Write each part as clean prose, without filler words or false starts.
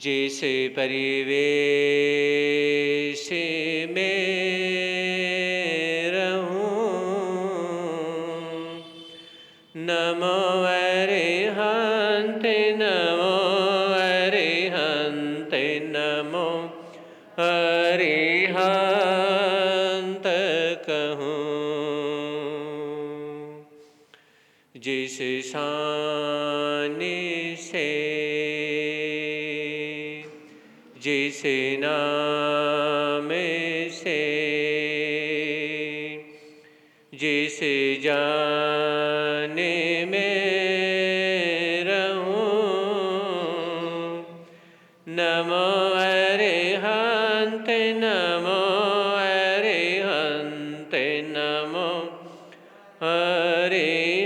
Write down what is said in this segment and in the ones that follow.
जैसे परिवेश में रहूं। नमो अरिहंत नमो अरिहंत नमो अरिहंत कहूँ। जिस शान से जिस नाम से जिस जान में रहूं। नमो अरिहंत नमो अरिहंत नमो अरिहंत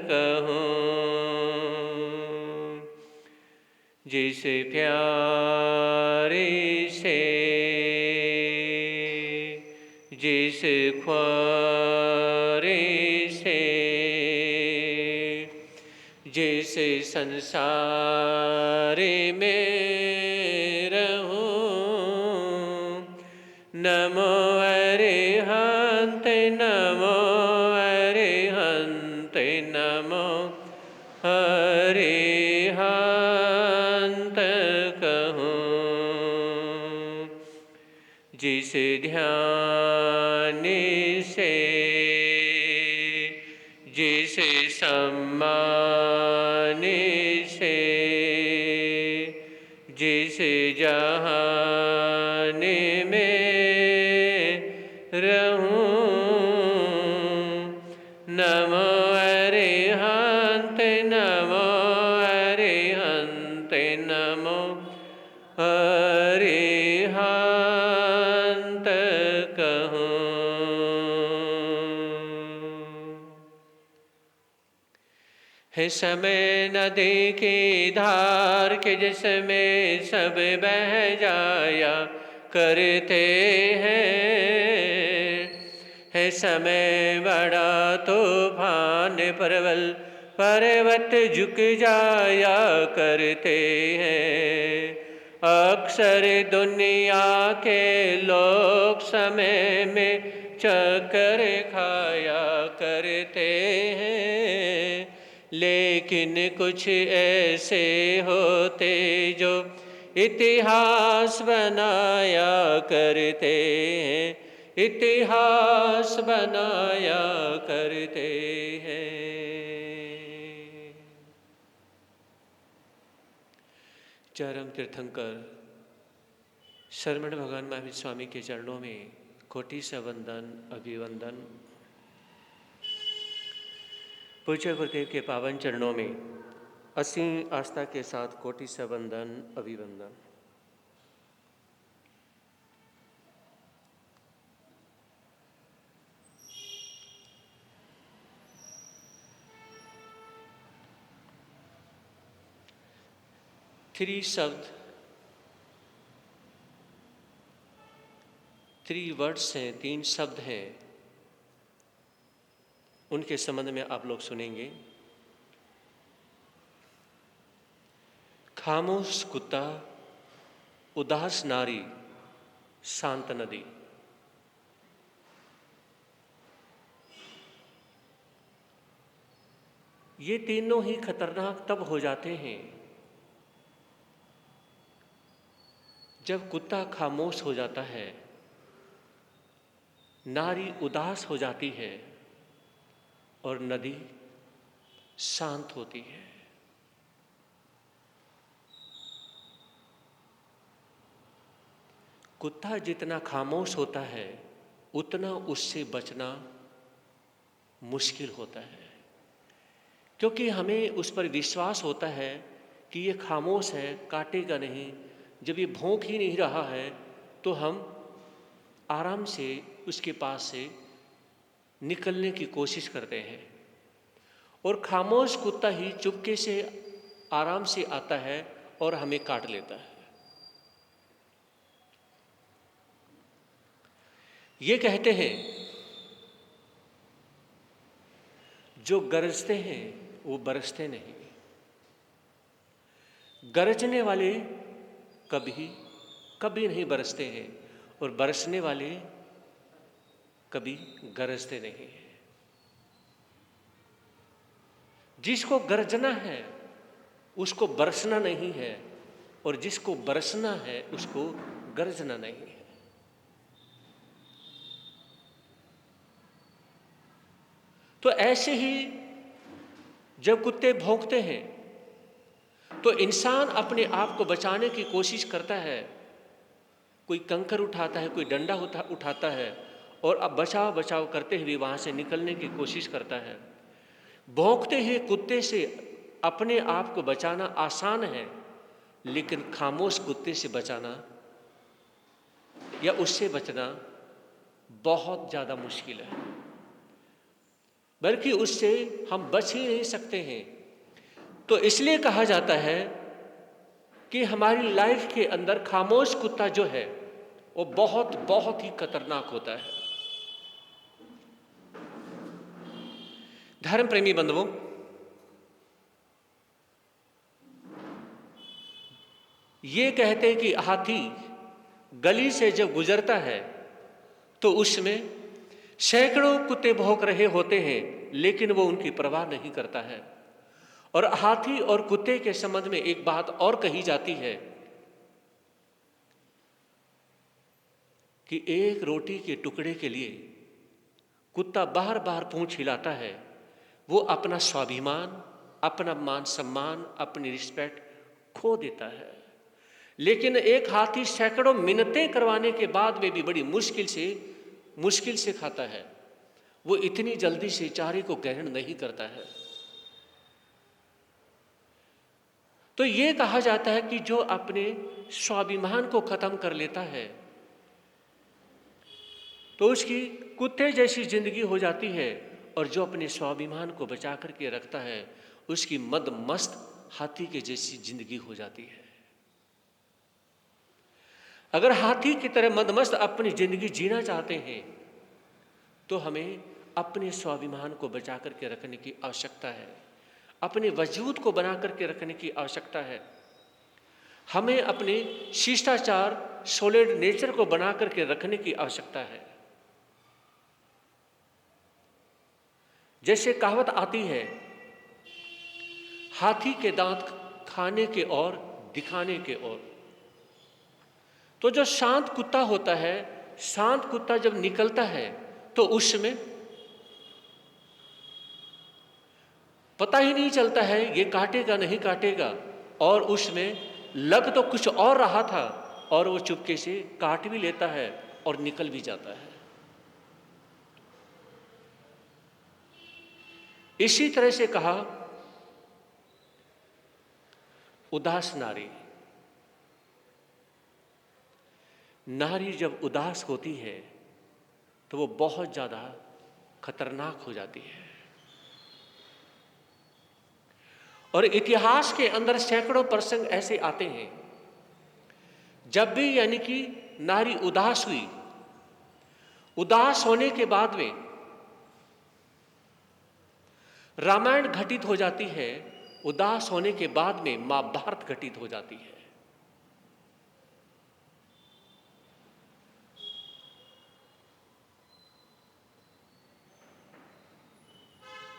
कहूँ। जिस प्यारे से जिस ख्वारे से जिस संसार में रहूं। नमो अरिहंत नमो अरिहंत नमो अरिहंत कहूँ। जिस ध्यान से जिस सम्मान से जिस जहान में रहूं। नमो अरिहंत नमो अरिहंत नमो अरिहंत कहूँ। है समय नदी की धार के जिसमें सब बह जाया करते हैं। है समय बड़ा तूफान प्रबल पर्वत झुक जाया करते हैं। अक्सर दुनिया के लोग समय में चक्कर खाया करते हैं। लेकिन कुछ ऐसे होते जो इतिहास बनाया करते हैं। इतिहास बनाया करते हैं। चरम तीर्थंकर शरमण भगवान महावीर स्वामी के चरणों में कोटि से वंदन अभिवंदन। पूज्य गुरुदेव के पावन चरणों में असीम आस्था के साथ कोटि से वंदन अभिवंदन। थ्री वर्ड्स हैं, 3 शब्द हैं, उनके संबंध में आप लोग सुनेंगे। खामोश कुत्ता, उदास नारी, शांत नदी। ये तीनों ही खतरनाक तब हो जाते हैं जब कुत्ता खामोश हो जाता है, नारी उदास हो जाती है और नदी शांत होती है। कुत्ता जितना खामोश होता है उतना उससे बचना मुश्किल होता है, क्योंकि हमें उस पर विश्वास होता है कि ये खामोश है, काटेगा नहीं। जब ये भौंक ही नहीं रहा है तो हम आराम से उसके पास से निकलने की कोशिश करते हैं। और खामोश कुत्ता ही चुपके से आराम से आता है और हमें काट लेता है। ये कहते हैं जो गरजते हैं वो बरसते नहीं। गरजने वाले कभी कभी नहीं बरसते हैं और बरसने वाले कभी गरजते नहीं हैं। जिसको गरजना है उसको बरसना नहीं है, और जिसको बरसना है उसको गरजना नहीं है। तो ऐसे ही जब कुत्ते भौंकते हैं तो इंसान अपने आप को बचाने की कोशिश करता है। कोई कंकर उठाता है, कोई डंडा उठाता है और अब बचाव बचाव करते हुए वहाँ से निकलने की कोशिश करता है। भौंकते हुए कुत्ते से अपने आप को बचाना आसान है, लेकिन खामोश कुत्ते से बचाना या उससे बचना बहुत ज़्यादा मुश्किल है, बल्कि उससे हम बच ही नहीं सकते हैं। तो इसलिए कहा जाता है कि हमारी लाइफ के अंदर खामोश कुत्ता जो है वो बहुत बहुत ही खतरनाक होता है। धर्म प्रेमी बंधुओं, ये कहते हैं कि हाथी गली से जब गुजरता है तो उसमें सैकड़ों कुत्ते भौंक रहे होते हैं, लेकिन वो उनकी परवाह नहीं करता है। और हाथी और कुत्ते के संबंध में एक बात और कही जाती है कि एक रोटी के टुकड़े के लिए कुत्ता बार बार पूंछ हिलाता है। वो अपना स्वाभिमान, अपना मान सम्मान, अपनी रिस्पेक्ट खो देता है। लेकिन एक हाथी सैकड़ों मिन्नतें करवाने के बाद में भी बड़ी मुश्किल से खाता है। वो इतनी जल्दी से चारे को ग्रहण नहीं करता है। तो ये कहा जाता है कि जो अपने स्वाभिमान को खत्म कर लेता है तो उसकी कुत्ते जैसी जिंदगी हो जाती है, और जो अपने स्वाभिमान को बचा करके रखता है उसकी मदमस्त हाथी के जैसी जिंदगी हो जाती है। अगर हाथी की तरह मदमस्त अपनी जिंदगी जीना चाहते हैं तो हमें अपने स्वाभिमान को बचा करके रखने की आवश्यकता है, अपने वजूद को बना करके रखने की आवश्यकता है। हमें अपने शिष्टाचार, सॉलिड नेचर को बना करके रखने की आवश्यकता है। जैसे कहावत आती है, हाथी के दांत खाने के और दिखाने के और। तो जो शांत कुत्ता होता है, शांत कुत्ता जब निकलता है तो उसमें पता ही नहीं चलता है ये काटेगा नहीं काटेगा, और उसमें लग तो कुछ और रहा था और वो चुपके से काट भी लेता है और निकल भी जाता है। इसी तरह से कहा, उदास नारी, नारी जब उदास होती है तो वो बहुत ज्यादा खतरनाक हो जाती है। और इतिहास के अंदर सैकड़ों प्रसंग ऐसे आते हैं जब भी यानी कि नारी उदास हुई, उदास होने के बाद में रामायण घटित हो जाती है, उदास होने के बाद में महाभारत घटित हो जाती है।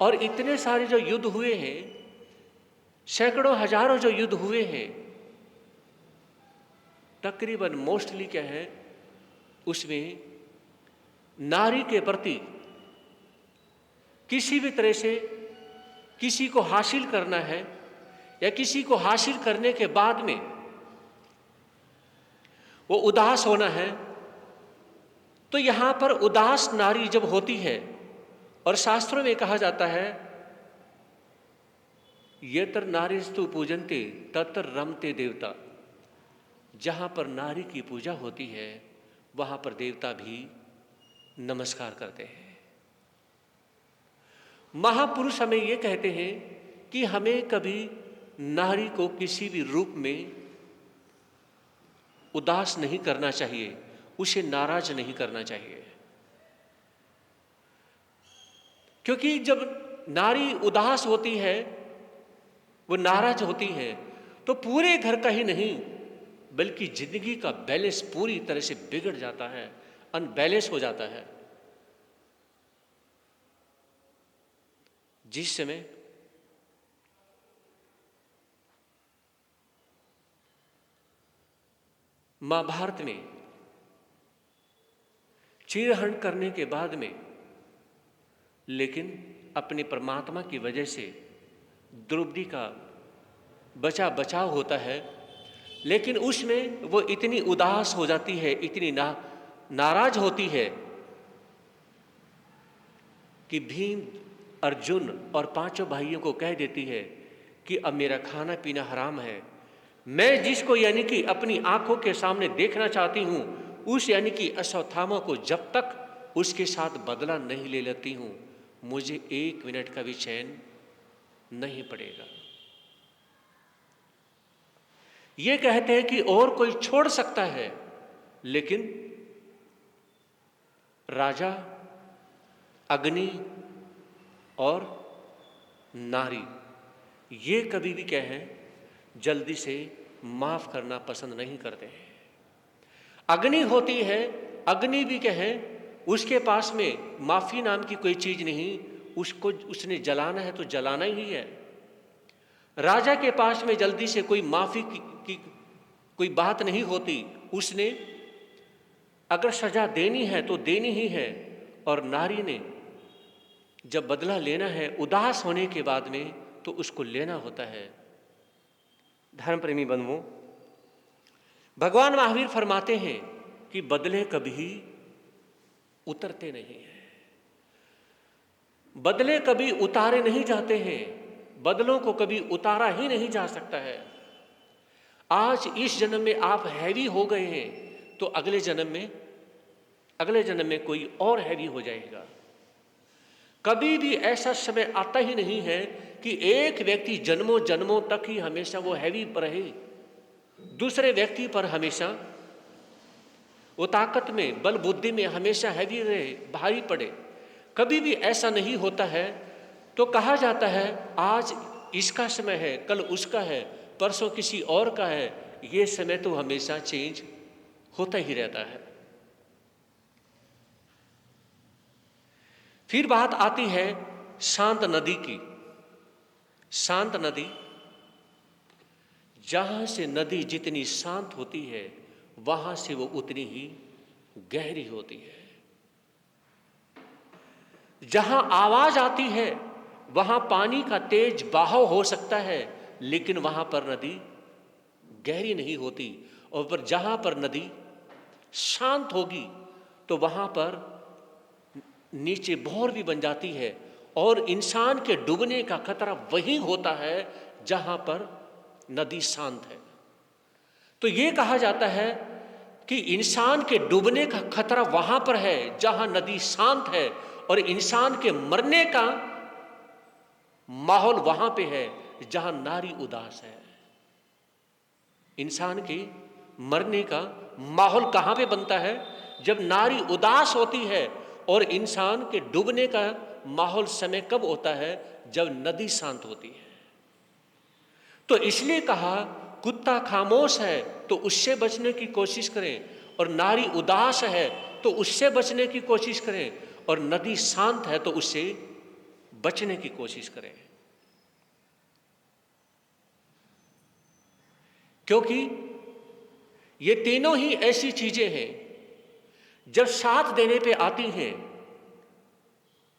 और इतने सारे जो युद्ध हुए हैं, सैकड़ों हजारों जो युद्ध हुए हैं, तकरीबन मोस्टली क्या है, उसमें नारी के प्रति किसी भी तरह से किसी को हासिल करना है या किसी को हासिल करने के बाद में वो उदास होना है, तो यहां पर उदास नारी जब होती है, और शास्त्रों में कहा जाता है, यत्र नारीस्तु पूजन्ते तत्र रमते देवता, जहां पर नारी की पूजा होती है वहां पर देवता भी नमस्कार करते हैं। महापुरुष हमें ये कहते हैं कि हमें कभी नारी को किसी भी रूप में उदास नहीं करना चाहिए, उसे नाराज नहीं करना चाहिए। क्योंकि जब नारी उदास होती है, वो नाराज होती है, तो पूरे घर का ही नहीं बल्कि जिंदगी का बैलेंस पूरी तरह से बिगड़ जाता है, अनबैलेंस हो जाता है। जिस समय महाभारत में चीरहरण करने के बाद में लेकिन अपने परमात्मा की वजह से द्रौपदी का बचाव होता है, लेकिन उसमें वो इतनी उदास हो जाती है, इतनी नाराज होती है कि भीम, अर्जुन और पांचों भाइयों को कह देती है कि अब मेरा खाना पीना हराम है। मैं जिसको यानी कि अपनी आंखों के सामने देखना चाहती हूं, उस यानी कि अश्वत्थामा को जब तक उसके साथ बदला नहीं ले लेती हूं, मुझे 1 मिनट का भी चैन नहीं पड़ेगा। ये कहते हैं कि और कोई छोड़ सकता है, लेकिन राजा, अग्नि और नारी ये कभी भी कहें जल्दी से माफ करना पसंद नहीं करते हैं। अग्नि होती है, अग्नि भी कहें उसके पास में माफी नाम की कोई चीज नहीं, उसको उसने जलाना है तो जलाना ही है। राजा के पास में जल्दी से कोई माफी की कोई बात नहीं होती, उसने अगर सजा देनी है तो देनी ही है। और नारी ने जब बदला लेना है उदास होने के बाद में तो उसको लेना होता है। धर्म प्रेमी बंधुओं, भगवान महावीर फरमाते हैं कि बदले कभी उतरते नहीं हैं, बदले कभी उतारे नहीं जाते हैं, बदलों को कभी उतारा ही नहीं जा सकता है। आज इस जन्म में आप हैवी हो गए हैं तो अगले जन्म में कोई और हैवी हो जाएगा। कभी भी ऐसा समय आता ही नहीं है कि एक व्यक्ति जन्मों जन्मों तक ही हमेशा वो हैवी रहे, दूसरे व्यक्ति पर हमेशा वो ताकत में, बल बुद्धि में हमेशा हैवी रहे, भारी पड़े। कभी भी ऐसा नहीं होता है। तो कहा जाता है आज इसका समय है, कल उसका है, परसों किसी और का है। ये समय तो हमेशा चेंज होता ही रहता है। फिर बात आती है शांत नदी की। शांत नदी, जहां से नदी जितनी शांत होती है वहां से वो उतनी ही गहरी होती है। जहां आवाज आती है वहां पानी का तेज बहाव हो सकता है, लेकिन वहां पर नदी गहरी नहीं होती। और पर जहां पर नदी शांत होगी तो वहां पर नीचे भौर भी बन जाती है, और इंसान के डूबने का खतरा वही होता है जहां पर नदी शांत है। तो ये कहा जाता है कि इंसान के डूबने का खतरा वहां पर है जहां नदी शांत है, और इंसान के मरने का माहौल वहां पे है जहां नारी उदास है। इंसान के मरने का माहौल कहां पे बनता है? जब नारी उदास होती है। और इंसान के डूबने का माहौल समय कब होता है? जब नदी शांत होती है। तो इसलिए कहा कुत्ता खामोश है तो उससे बचने की कोशिश करें, और नारी उदास है तो उससे बचने की कोशिश करें, और नदी शांत है तो उससे बचने की कोशिश करें। क्योंकि ये तीनों ही ऐसी चीजें हैं जब साथ देने पे आती हैं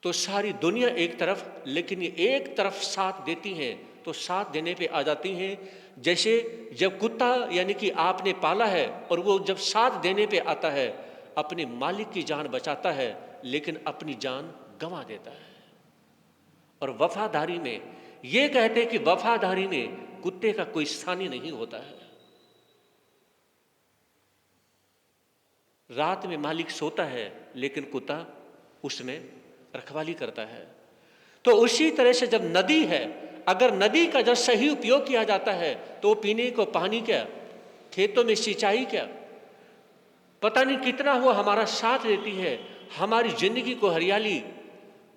तो सारी दुनिया एक तरफ, लेकिन ये एक तरफ साथ देती हैं तो साथ देने पे आ जाती हैं। जैसे जब कुत्ता यानी कि आपने पाला है और वो जब साथ देने पे आता है, अपने मालिक की जान बचाता है लेकिन अपनी जान गंवा देता है। और वफादारी में ये कहते हैं कि वफादारी में कुत्ते का कोई स्थान ही नहीं होता है। रात में मालिक सोता है लेकिन कुत्ता उसमें रखवाली करता है। तो उसी तरह से जब नदी है, अगर नदी का जब सही उपयोग किया जाता है तो पीने को पानी क्या, खेतों में सिंचाई क्या, पता नहीं कितना वो हमारा साथ देती है, हमारी जिंदगी को हरियाली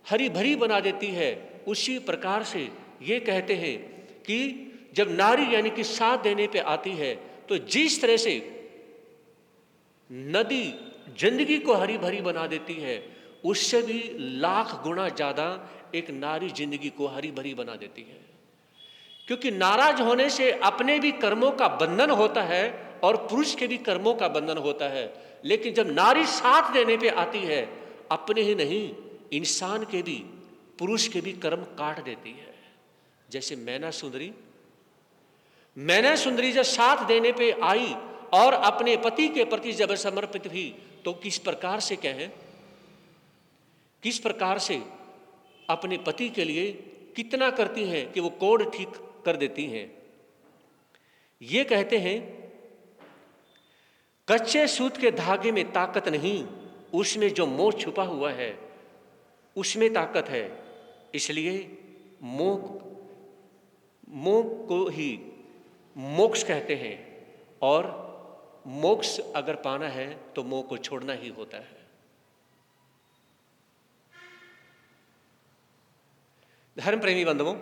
हरी भरी बना देती है। उसी प्रकार से ये कहते हैं कि जब नारी यानी कि साथ देने पे आती है तो जिस तरह से नदी जिंदगी को हरी भरी बना देती है, उससे भी लाख गुना ज्यादा एक नारी जिंदगी को हरी भरी बना देती है। क्योंकि नाराज होने से अपने भी कर्मों का बंधन होता है और पुरुष के भी कर्मों का बंधन होता है। लेकिन जब नारी साथ देने पे आती है, अपने ही नहीं इंसान के भी, पुरुष के भी कर्म काट देती है। जैसे मैना सुंदरी जब साथ देने पे आई और अपने पति के प्रति जब समर्पित हुई, तो किस प्रकार से कहें, किस प्रकार से अपने पति के लिए कितना करती हैं कि वो कोड ठीक कर देती हैं। ये कहते हैं, कच्चे सूत के धागे में ताकत नहीं, उसमें जो मोह छुपा हुआ है उसमें ताकत है। इसलिए मोह को ही मोक्ष कहते हैं, और मोक्ष अगर पाना है तो मोह को छोड़ना ही होता है। धर्म प्रेमी बंधुओं,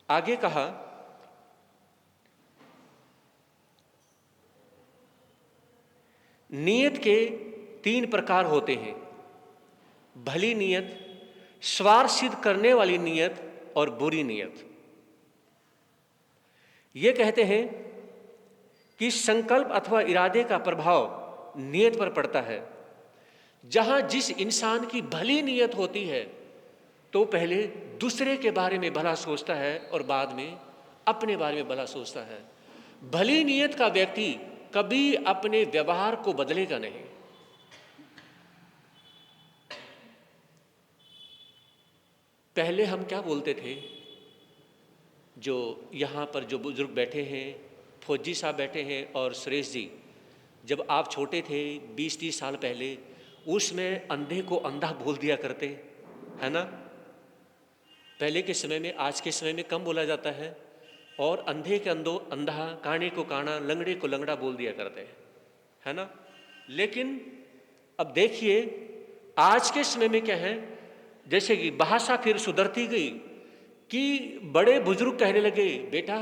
आगे कहा, नियत के 3 प्रकार होते हैं, भली नियत, स्वार्थ सिद्ध करने वाली नियत और बुरी नियत। ये कहते हैं कि संकल्प अथवा इरादे का प्रभाव नियत पर पड़ता है। जहां जिस इंसान की भली नियत होती है तो पहले दूसरे के बारे में भला सोचता है और बाद में अपने बारे में भला सोचता है। भली नियत का व्यक्ति कभी अपने व्यवहार को बदलेगा नहीं। पहले हम क्या बोलते थे, जो यहाँ पर जो बुजुर्ग बैठे हैं, फौजी साहब बैठे हैं और सुरेश जी, जब आप छोटे थे 20-30 साल पहले, उसमें अंधे को अंधा बोल दिया करते, है ना। पहले के समय में, आज के समय में कम बोला जाता है, और अंधे के अंधा, काणे को काना, लंगड़े को लंगड़ा बोल दिया करते हैं, है ना। लेकिन अब देखिए आज के समय में क्या है, जैसे कि भाषा फिर सुधरती गई कि बड़े बुजुर्ग कहने लगे, बेटा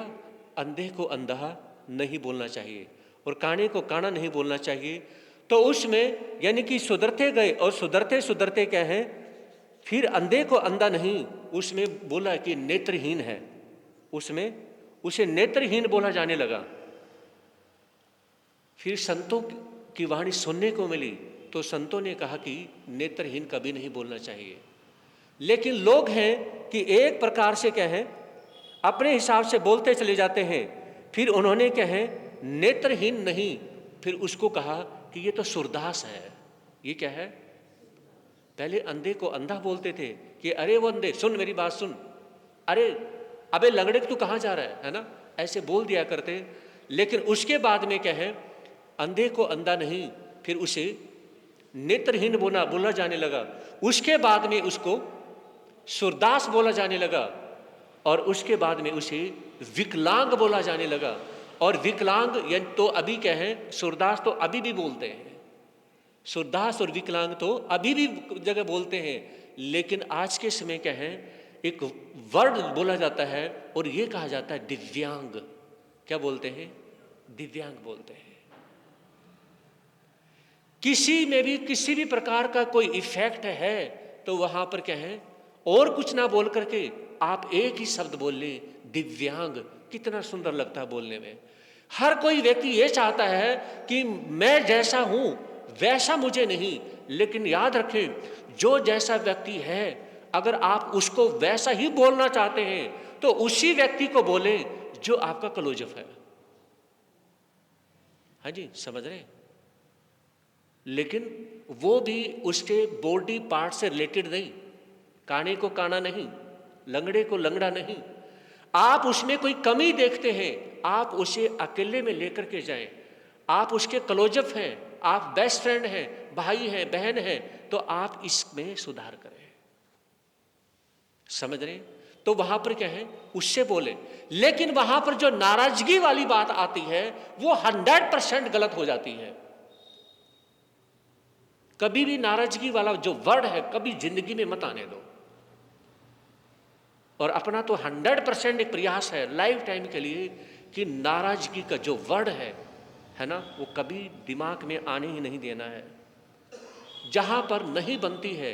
अंधे को अंधा नहीं बोलना चाहिए और काणे को काना नहीं बोलना चाहिए। तो उसमें यानी कि सुधरते गए, और सुधरते सुधरते क्या है, फिर अंधे को अंधा नहीं, उसमें बोला कि नेत्रहीन है, उसमें उसे नेत्रहीन बोला जाने लगा। फिर संतों की वाणी सुनने को मिली तो संतों ने कहा कि नेत्रहीन कभी नहीं बोलना चाहिए। लेकिन लोग हैं कि एक प्रकार से क्या है, अपने हिसाब से बोलते चले जाते हैं। फिर उन्होंने क्या है, नेत्रहीन नहीं, फिर उसको कहा कि ये तो सूरदास है। ये क्या है, पहले अंधे को अंधा बोलते थे कि अरे वो अंधे सुन मेरी बात सुन, अरे अबे लंगड़े तू कहाँ जा रहा है ना, ऐसे बोल दिया करते। लेकिन उसके बाद में क्या है, अंधे को अंधा नहीं, फिर उसे नेत्रहीन बोला जाने लगा। उसके बाद में उसको सूरदास बोला जाने लगा, और उसके बाद में उसे विकलांग बोला जाने लगा। और विकलांग यानी तो अभी क्या है, सूरदास तो अभी भी बोलते हैं, सूरदास और विकलांग तो अभी भी जगह बोलते हैं। लेकिन आज के समय क्या है, एक वर्ड बोला जाता है और ये कहा जाता है दिव्यांग। क्या बोलते हैं, दिव्यांग बोलते हैं। किसी में भी किसी भी प्रकार का कोई इफेक्ट है तो वहां पर क्या है, और कुछ ना बोल करके आप एक ही शब्द बोल ले, दिव्यांग। कितना सुंदर लगता है बोलने में। हर कोई व्यक्ति ये चाहता है कि मैं जैसा हूं वैसा मुझे नहीं, लेकिन याद रखें, जो जैसा व्यक्ति है अगर आप उसको वैसा ही बोलना चाहते हैं तो उसी व्यक्ति को बोलें जो आपका क्लोजअप है। हाँ जी, समझ रहे हैं। लेकिन वो भी उसके बॉडी पार्ट से रिलेटेड नहीं, काने को काना नहीं, लंगड़े को लंगड़ा नहीं। आप उसमें कोई कमी देखते हैं, आप उसे अकेले में लेकर के जाएं। आप उसके क्लोजअप हैं, आप बेस्ट फ्रेंड हैं, भाई हैं, बहन हैं, तो आप इसमें सुधार करें। समझ रहे हैं? तो वहां पर क्या है, उससे बोले। लेकिन वहां पर जो नाराजगी वाली बात आती है वो 100% गलत हो जाती है। कभी भी नाराजगी वाला जो वर्ड है कभी जिंदगी में मत आने दो। और अपना तो 100% एक प्रयास है लाइफ टाइम के लिए कि नाराजगी का जो वर्ड है ना, वो कभी दिमाग में आने ही नहीं देना है। जहां पर नहीं बनती है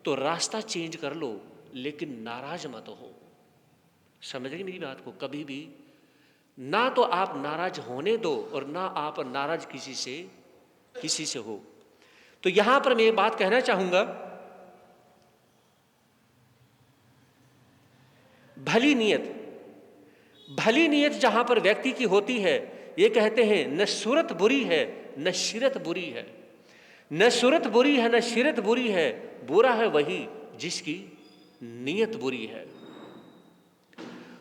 तो रास्ता चेंज कर लो, लेकिन नाराज मत हो। समझ रही मेरी बात को? कभी भी ना तो आप नाराज होने दो और ना आप नाराज किसी से हो। तो यहां पर मैं ये बात कहना चाहूंगा, भली नीयत जहां पर व्यक्ति की होती है, ये कहते हैं न सूरत बुरी है न सीरत बुरी है, न सूरत बुरी है न सीरत बुरी है, बुरा है वही जिसकी नीयत बुरी है।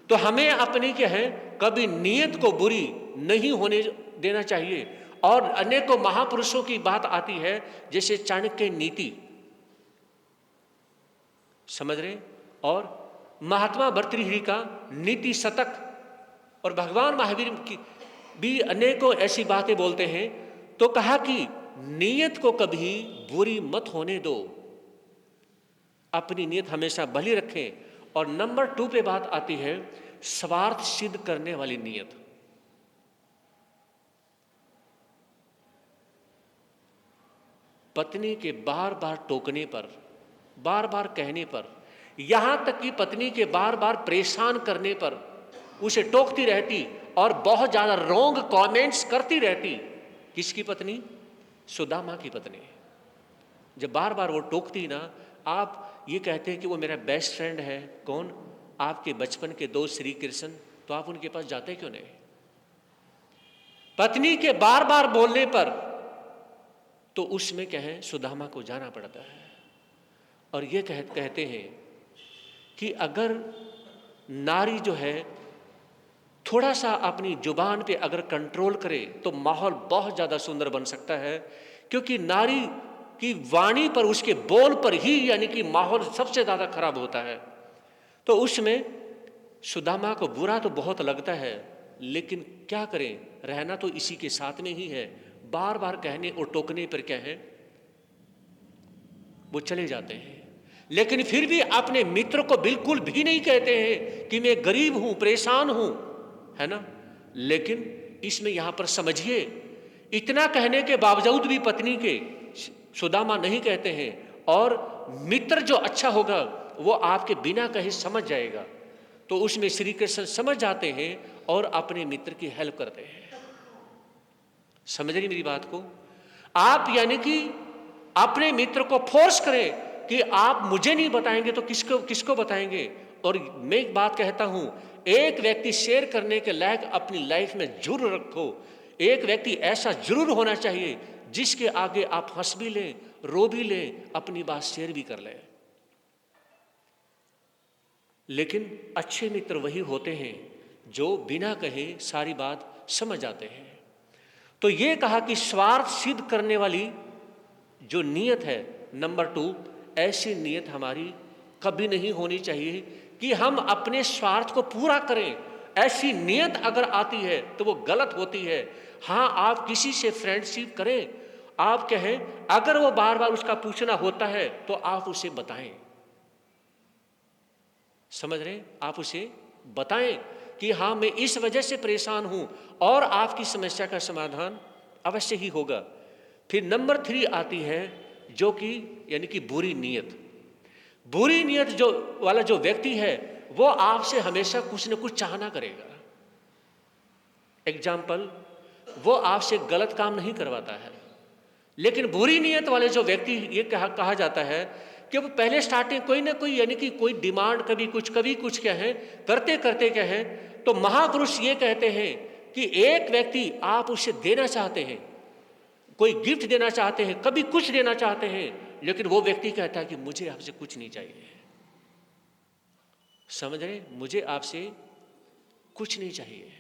तो हमें अपनी क्या है, कभी नीयत को बुरी नहीं होने देना चाहिए। और अनेकों महापुरुषों की बात आती है, जैसे चाणक्य नीति, समझ रहे, और महात्मा भर्तृहरि का नीति शतक, और भगवान महावीर की भी अनेकों ऐसी बातें बोलते हैं। तो कहा कि नीयत को कभी बुरी मत होने दो, अपनी नीयत हमेशा भली रखें। और नंबर 2 पे बात आती है, स्वार्थ सिद्ध करने वाली नीयत। पत्नी के बार बार टोकने पर, बार बार कहने पर, यहां तक कि पत्नी के बार बार परेशान करने पर उसे टोकती रहती और बहुत ज्यादा रॉन्ग कमेंट्स करती रहती। किसकी पत्नी? सुदामा की पत्नी। जब बार बार वो टोकती ना, आप ये कहते हैं कि वो मेरा बेस्ट फ्रेंड है। कौन? आपके बचपन के दोस्त श्री कृष्ण। तो आप उनके पास जाते क्यों नहीं? पत्नी के बार बार बोलने पर तो उसमें क्या है, सुदामा को जाना पड़ता है। और ये कहते हैं कि अगर नारी जो है थोड़ा सा अपनी जुबान पे अगर कंट्रोल करे तो माहौल बहुत ज़्यादा सुंदर बन सकता है। क्योंकि नारी की वाणी पर, उसके बोल पर ही यानी कि माहौल सबसे ज़्यादा खराब होता है। तो उसमें सुदामा को बुरा तो बहुत लगता है, लेकिन क्या करें, रहना तो इसी के साथ में ही है। बार बार कहने और टोकने पर क्या है, वो चले जाते हैं। लेकिन फिर भी अपने मित्र को बिल्कुल भी नहीं कहते हैं कि मैं गरीब हूं, परेशान हूं, है ना। लेकिन इसमें यहां पर समझिए, इतना कहने के बावजूद भी पत्नी के सुदामा नहीं कहते हैं, और मित्र जो अच्छा होगा वो आपके बिना कहे समझ जाएगा। तो उसमें श्री कृष्ण समझ जाते हैं और अपने मित्र की हेल्प करते हैं। समझ रही मेरी बात को? आप यानी कि अपने मित्र को फोर्स करें कि आप मुझे नहीं बताएंगे तो किसको बताएंगे। और मैं एक बात कहता हूं, एक व्यक्ति शेयर करने के लायक अपनी लाइफ में जरूर रखो। एक व्यक्ति ऐसा जरूर होना चाहिए जिसके आगे आप हंस भी लें, रो भी लें, अपनी बात शेयर भी कर लें। लेकिन अच्छे मित्र वही होते हैं जो बिना कहे सारी बात समझ जाते हैं। तो ये कहा कि स्वार्थ सिद्ध करने वाली जो नीयत है, नंबर 2, ऐसी नीयत हमारी कभी नहीं होनी चाहिए कि हम अपने स्वार्थ को पूरा करें। ऐसी नीयत अगर आती है तो वो गलत होती है। हाँ, आप किसी से फ्रेंडशिप करें, आप कहें, अगर वो बार बार उसका पूछना होता है तो आप उसे बताएं। समझ रहे? आप उसे बताएं कि हाँ, मैं इस वजह से परेशान हूं, और आपकी समस्या का समाधान अवश्य ही होगा। फिर नंबर 3 आती है जो कि यानी कि बुरी नीयत। बुरी नीयत जो वाला जो व्यक्ति है वो आपसे हमेशा कुछ न कुछ चाहना करेगा। एग्जाम्पल, वो आपसे गलत काम नहीं करवाता है, लेकिन बुरी नीयत वाले जो व्यक्ति, ये कहा जाता है कि वो पहले स्टार्टिंग कोई ना कोई यानी कि कोई डिमांड, कभी कुछ क्या है, करते करते क्या है। तो महापुरुष ये कहते हैं कि एक व्यक्ति आप उसे देना चाहते हैं, कोई गिफ्ट देना चाहते हैं, कभी कुछ देना चाहते हैं, लेकिन वो व्यक्ति कहता है कि मुझे आपसे कुछ नहीं चाहिए। समझ रहे? मुझे आपसे कुछ नहीं चाहिए।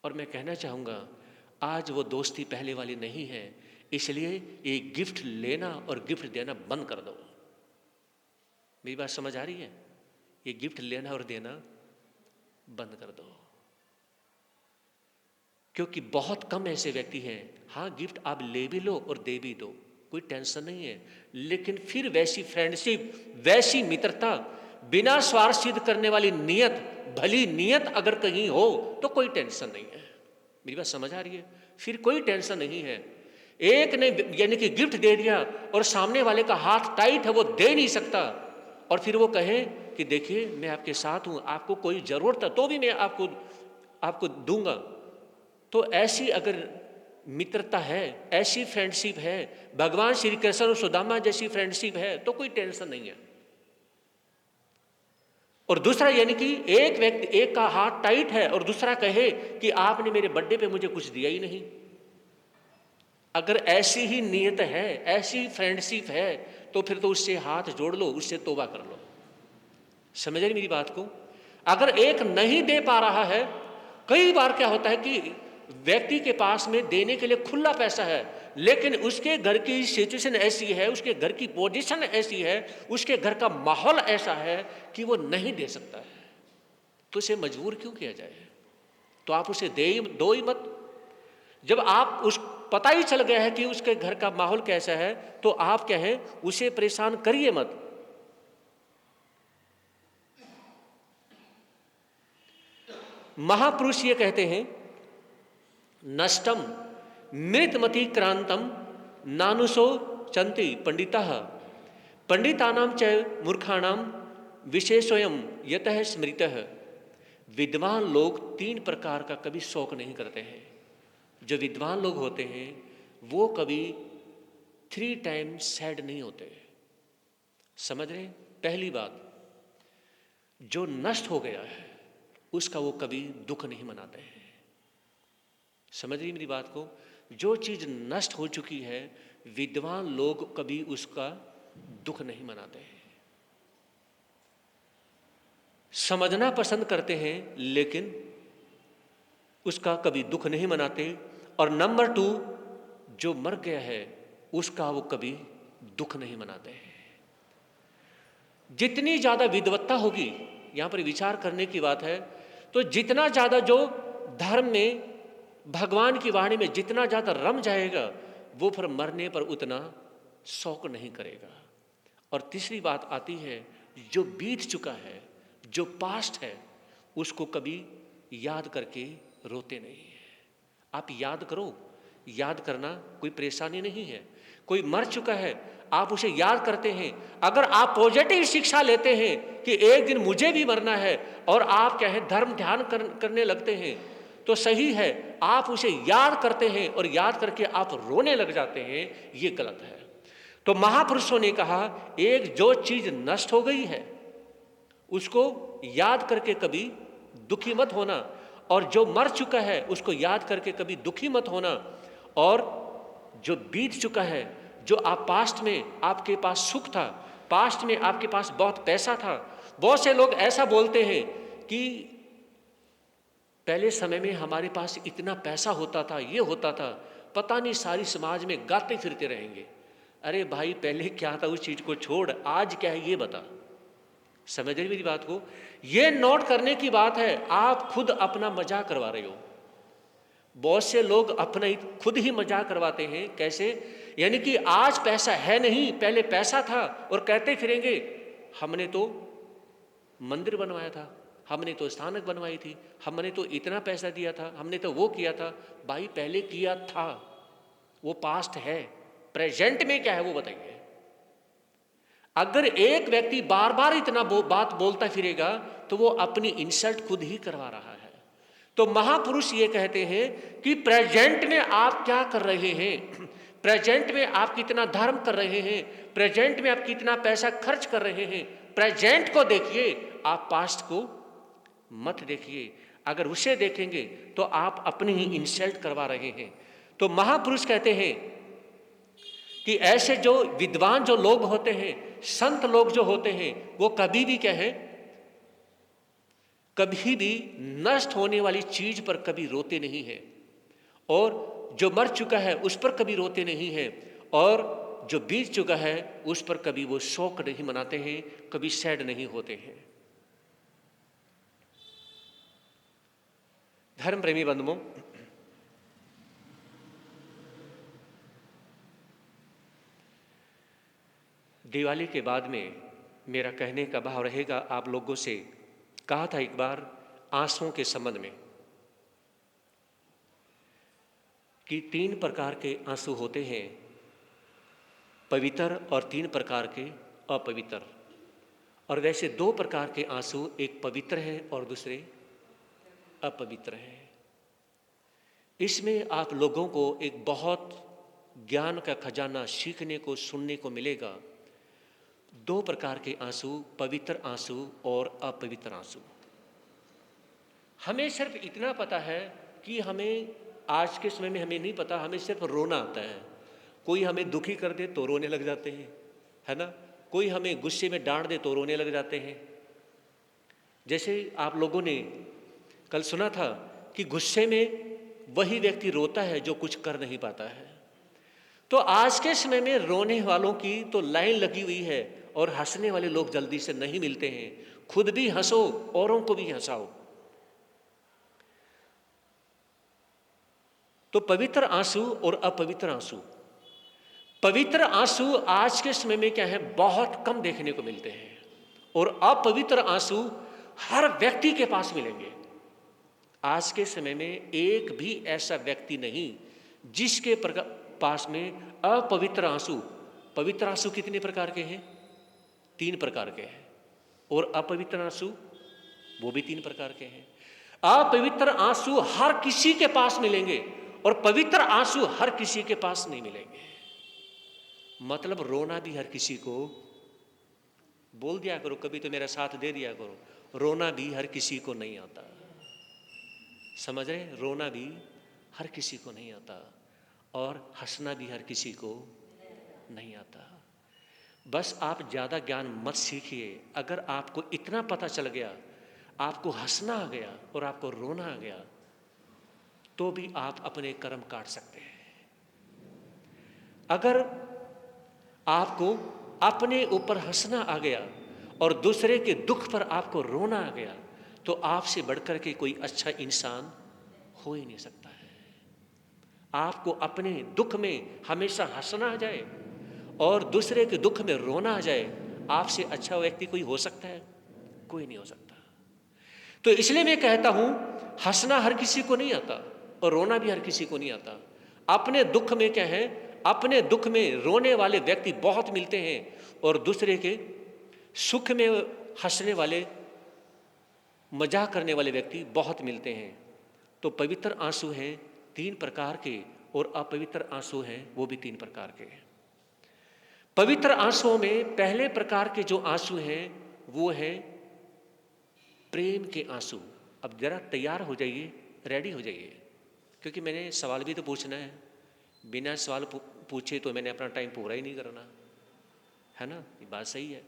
और मैं कहना चाहूंगा, आज वो दोस्ती पहले वाली नहीं है, इसलिए ये गिफ्ट लेना और गिफ्ट देना बंद कर दो। मेरी बात समझ आ रही है? ये गिफ्ट लेना और देना बंद कर दो, क्योंकि बहुत कम ऐसे व्यक्ति हैं, हाँ गिफ्ट आप ले भी लो और दे भी दो, कोई टेंशन नहीं है, लेकिन फिर वैसी फ्रेंडशिप, वैसी मित्रता, बिना स्वार्थ सिद्ध करने वाली नियत, भली नियत अगर कहीं हो तो कोई टेंशन नहीं है। मेरी बात समझ आ रही है? फिर कोई टेंशन नहीं है। एक ने यानी कि गिफ्ट दे दिया और सामने वाले का हाथ टाइट है, वो दे नहीं सकता, और फिर वो कहे कि देखिए मैं आपके साथ हूं, आपको कोई जरूरत है तो भी मैं आपको आपको दूंगा। तो ऐसी अगर मित्रता है, ऐसी फ्रेंडशिप है, भगवान श्री कृष्ण और सुदामा जैसी फ्रेंडशिप है, तो कोई टेंशन नहीं है। और दूसरा यानी कि एक व्यक्ति, एक का हाथ टाइट है और दूसरा कहे कि आपने मेरे बर्थडे पे मुझे कुछ दिया ही नहीं। अगर ऐसी ही नियत है, ऐसी फ्रेंडशिप है, तो फिर तो उससे हाथ जोड़ लो, उससे तौबा कर लो। समझ रही मेरी बात को? अगर एक नहीं दे पा रहा है, कई बार क्या होता है कि व्यक्ति के पास में देने के लिए खुला पैसा है, लेकिन उसके घर की सिचुएशन ऐसी है, उसके घर की पोजीशन ऐसी है, उसके घर का माहौल ऐसा है कि वो नहीं दे सकता है। तो उसे मजबूर क्यों किया जाए? तो आप उसे दो ही मत। जब आप उस पता ही चल गया है कि उसके घर का माहौल कैसा है, तो आप कहें उसे परेशान करिए मत। महापुरुष ये कहते हैं, नष्टम मृतमति क्रांतम नानुसो चंति पंडितः पंडितानां च मूर्खाणां विशेषोयम यतः स्मृतः। विद्वान लोग 3 प्रकार का कभी शोक नहीं करते हैं। जो विद्वान लोग होते हैं वो कभी 3 टाइम सैड नहीं होते। समझ रहे? पहली बात, जो नष्ट हो गया है उसका वो कभी दुख नहीं मनाते हैं। समझ रही मेरी बात को? जो चीज नष्ट हो चुकी है, विद्वान लोग कभी उसका दुख नहीं मनाते हैं। समझना पसंद करते हैं लेकिन उसका कभी दुख नहीं मनाते। और नंबर 2, जो मर गया है उसका वो कभी दुख नहीं मनाते हैं। जितनी ज्यादा विद्वत्ता होगी, यहां पर विचार करने की बात है, तो जितना ज्यादा जो धर्म में, भगवान की वाणी में जितना ज्यादा रम जाएगा, वो फिर मरने पर उतना शौक नहीं करेगा। और तीसरी बात आती है, जो बीत चुका है, जो पास्ट है, उसको कभी याद करके रोते नहीं है। आप याद करो, याद करना कोई परेशानी नहीं है। कोई मर चुका है, आप उसे याद करते हैं। अगर आप पॉजिटिव शिक्षा लेते हैं कि एक दिन मुझे भी मरना है, और आप क्या है धर्म ध्यान करने लगते हैं, तो सही है, आप उसे याद करते हैं और याद करके आप रोने लग जाते हैं, ये गलत है। तो महापुरुषों ने कहा, एक जो चीज नष्ट हो गई है उसको याद करके कभी दुखी मत होना, और जो मर चुका है उसको याद करके कभी दुखी मत होना। और जो बीत चुका है, जो आप पास्ट में आपके पास सुख था, पास्ट में आपके पास बहुत पैसा था। बहुत से लोग ऐसा बोलते हैं कि पहले समय में हमारे पास इतना पैसा होता था, ये होता था, पता नहीं सारी समाज में गाते फिरते रहेंगे। अरे भाई, पहले क्या था उस चीज को छोड़, आज क्या है ये बता। समझ रही मेरी बात को? ये नोट करने की बात है, आप खुद अपना मजाक करवा रहे हो। बहुत से लोग अपना ही खुद ही मजाक करवाते हैं। कैसे? यानी कि आज पैसा है नहीं, पहले पैसा था, और कहते फिरेंगे हमने तो मंदिर बनवाया था, हमने तो स्थानक बनवाई थी, हमने तो इतना पैसा दिया था, हमने तो वो किया था। भाई पहले किया था, वो पास्ट है। प्रेजेंट में क्या है वो बताइए। अगर एक व्यक्ति बार बार इतना बात बोलता फिरेगा तो वो अपनी इंसल्ट खुद ही करवा रहा है। तो महापुरुष ये कहते हैं कि प्रेजेंट में आप क्या कर रहे हैं, प्रेजेंट में आप कितना धर्म कर रहे हैं, प्रेजेंट में आप कितना पैसा खर्च कर रहे हैं, प्रेजेंट को देखिए, आप पास्ट को मत देखिए। अगर उसे देखेंगे तो आप अपनी ही इंसल्ट करवा रहे हैं। तो महापुरुष कहते हैं कि ऐसे जो विद्वान जो लोग होते हैं, संत लोग जो होते हैं, वो कभी भी क्या है, कभी भी नष्ट होने वाली चीज पर कभी रोते नहीं है, और जो मर चुका है उस पर कभी रोते नहीं है, और जो बीत चुका है उस पर कभी वो शोक नहीं मनाते हैं, कभी सैड नहीं होते हैं। धर्म प्रेमी बंधुओं, दिवाली के बाद में मेरा कहने का भाव रहेगा आप लोगों से, कहा था एक बार आंसुओं के संबंध में कि 3 प्रकार के आंसू होते हैं, पवित्र और 3 प्रकार के अपवित्र। और वैसे 2 प्रकार के आंसू, एक पवित्र है और दूसरे अपवित्र हैं। इसमें आप लोगों को एक बहुत ज्ञान का खजाना सीखने को, सुनने को मिलेगा। 2 प्रकार के आंसू, पवित्र आंसू और अपवित्र आंसू। हमें सिर्फ इतना पता है कि हमें आज के समय में हमें नहीं पता, हमें सिर्फ रोना आता है। कोई हमें दुखी कर दे तो रोने लग जाते हैं, है ना। कोई हमें गुस्से में डांट दे तो रोने लग जाते हैं। जैसे आप लोगों ने कल सुना था कि गुस्से में वही व्यक्ति रोता है जो कुछ कर नहीं पाता है। तो आज के समय में रोने वालों की तो लाइन लगी हुई है और हंसने वाले लोग जल्दी से नहीं मिलते हैं। खुद भी हंसो, औरों को भी हंसाओ। तो पवित्र आंसू और अपवित्र आंसू। पवित्र आंसू आज के समय में क्या है, बहुत कम देखने को मिलते हैं। और अपवित्र आंसू हर व्यक्ति के पास मिलेंगे। आज के समय में एक भी ऐसा व्यक्ति नहीं जिसके पास में अपवित्र आंसू। पवित्र आंसू कितने प्रकार के हैं? 3 प्रकार के हैं। और अपवित्र आंसू वो भी 3 प्रकार के हैं। अपवित्र आंसू हर किसी के पास मिलेंगे और पवित्र आंसू हर किसी के पास नहीं मिलेंगे। मतलब रोना भी हर किसी को, बोल दिया करो कभी तो मेरा साथ दे दिया करो, रोना भी हर किसी को नहीं आता। समझ रहे? रोना भी हर किसी को नहीं आता और हंसना भी हर किसी को नहीं आता। बस आप ज़्यादा ज्ञान मत सीखिए। अगर आपको इतना पता चल गया, आपको हंसना आ गया और आपको रोना आ गया, तो भी आप अपने कर्म काट सकते हैं। अगर आपको अपने ऊपर हंसना आ गया और दूसरे के दुख पर आपको रोना आ गया, तो आपसे बढ़कर के कोई अच्छा इंसान हो ही नहीं सकता है। आपको अपने दुख में हमेशा हंसना आ जाए और दूसरे के दुख में रोना आ जाए, आपसे अच्छा व्यक्ति कोई हो सकता है? कोई नहीं हो सकता। तो इसलिए मैं कहता हूं, हंसना हर किसी को नहीं आता और रोना भी हर किसी को नहीं आता। अपने दुख में क्या है, अपने दुख में रोने वाले व्यक्ति बहुत मिलते हैं और दूसरे के सुख में हंसने वाले, मजाक करने वाले व्यक्ति बहुत मिलते हैं। तो पवित्र आंसू हैं 3 प्रकार के और अपवित्र आंसू हैं वो भी 3 प्रकार के। पवित्र आंसुओं में पहले प्रकार के जो आंसू हैं वो है प्रेम के आंसू। अब जरा तैयार हो जाइए, रेडी हो जाइए, क्योंकि मैंने सवाल भी तो पूछना है। बिना सवाल पूछे तो मैंने अपना टाइम पूरा ही नहीं करना, है ना। ये बात सही है।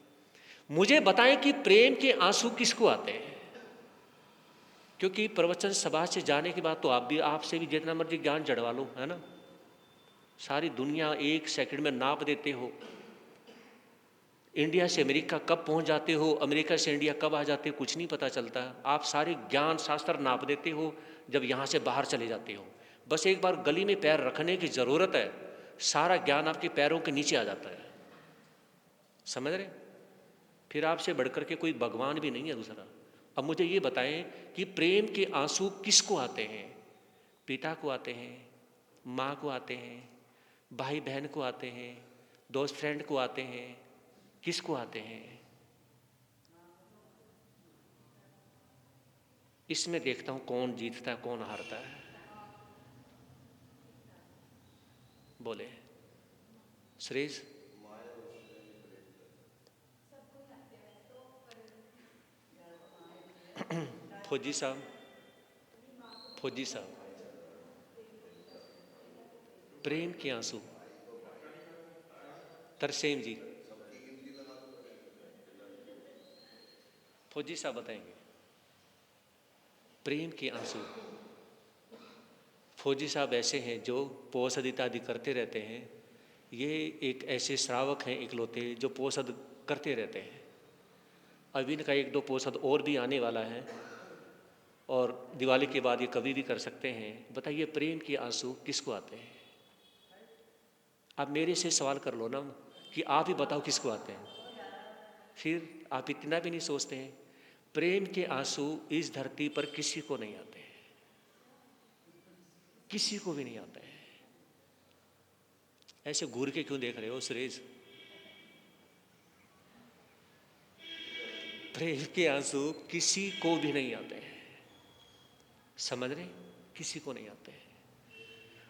मुझे बताएं कि प्रेम के आंसू किसको आते हैं? क्योंकि प्रवचन सभा से जाने के बाद तो आपसे भी जितना मर्जी ज्ञान जड़वा लो, है ना। सारी दुनिया 1 सेकंड में नाप देते हो। इंडिया से अमेरिका कब पहुंच जाते हो, अमेरिका से इंडिया कब आ जाते हो, कुछ नहीं पता चलता। आप सारे ज्ञान शास्त्र नाप देते हो जब यहाँ से बाहर चले जाते हो। बस एक बार गली में पैर रखने की ज़रूरत है, सारा ज्ञान आपके पैरों के नीचे आ जाता है। समझ रहे? फिर आपसे बढ़कर के कोई भगवान भी नहीं है दूसरा। अब मुझे ये बताएं कि प्रेम के आंसू किसको आते हैं? पिता को आते हैं, माँ को आते हैं, भाई बहन को आते हैं, दोस्त फ्रेंड को आते हैं, किसको आते हैं? इसमें देखता हूं कौन जीतता है कौन हारता है। बोले सुरेश। फौजी साहब, फौजी साहब, प्रेम के आंसू। तरसेम जी, फौजी साहब बताएंगे। प्रेम के आंसू। फौजी साहब ऐसे हैं जो पोषद इत्यादि करते रहते हैं। ये एक ऐसे श्रावक हैं इकलौते जो पोषद करते रहते हैं। अब इनका 1-2 पोषद और भी आने वाला है और दिवाली के बाद ये कभी भी कर सकते हैं। बताइए प्रेम के आंसू किसको आते हैं? आप मेरे से सवाल कर लो ना कि आप ही बताओ किसको आते हैं। फिर आप इतना भी नहीं सोचते हैं, प्रेम के आंसू इस धरती पर किसी को नहीं आते हैं, किसी को भी नहीं आते हैं। ऐसे घूर के क्यों देख रहे हो सुरेश? प्रेम के आंसू किसी को भी नहीं आते हैं, समझ रहे? किसी को नहीं आते हैं।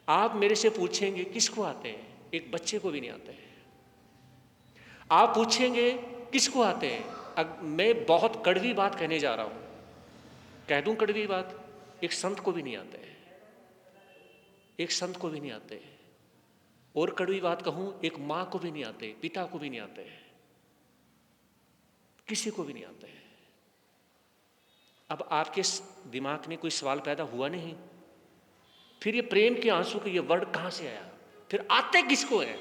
आप मेरे से पूछेंगे किसको आते हैं, एक बच्चे को भी नहीं आते हैं। आप पूछेंगे किसको आते हैं, मैं बहुत कड़वी बात कहने जा रहा हूं, कह दूं कड़वी बात, एक संत को भी नहीं आते हैं, एक संत को भी नहीं आते हैं। और कड़वी बात कहूं, एक मां को भी नहीं आते, पिता को भी नहीं आते हैं, किसी को भी नहीं आते हैं। अब आपके दिमाग में कोई सवाल पैदा हुआ नहीं, फिर ये प्रेम के आंसू के ये वर्ड कहां से आया? फिर आते किसको है?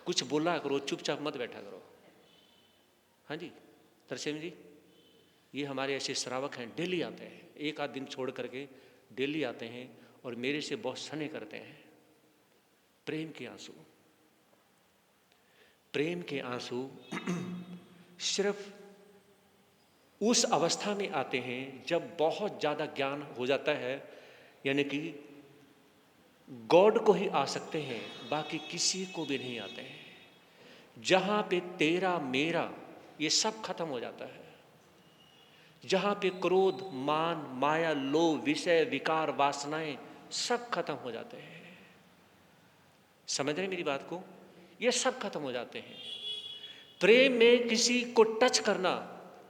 कुछ बोला करो, चुपचाप मत बैठा करो। हाँ जी तरसेम जी, ये हमारे ऐसे श्रावक हैं, डेली आते हैं, एक आध दिन छोड़ करके डेली आते हैं और मेरे से बहुत सने करते हैं। प्रेम के आंसू, प्रेम के आंसू सिर्फ उस अवस्था में आते हैं जब बहुत ज्यादा ज्ञान हो जाता है, यानी कि गॉड को ही आ सकते हैं, बाकी किसी को भी नहीं आते हैं। जहां पे तेरा मेरा ये सब खत्म हो जाता है, जहां पे क्रोध, मान, माया, लोभ, विषय, विकार, वासनाएं सब खत्म हो जाते हैं। समझ रहे मेरी बात को? ये सब खत्म हो जाते हैं। प्रेम में किसी को टच करना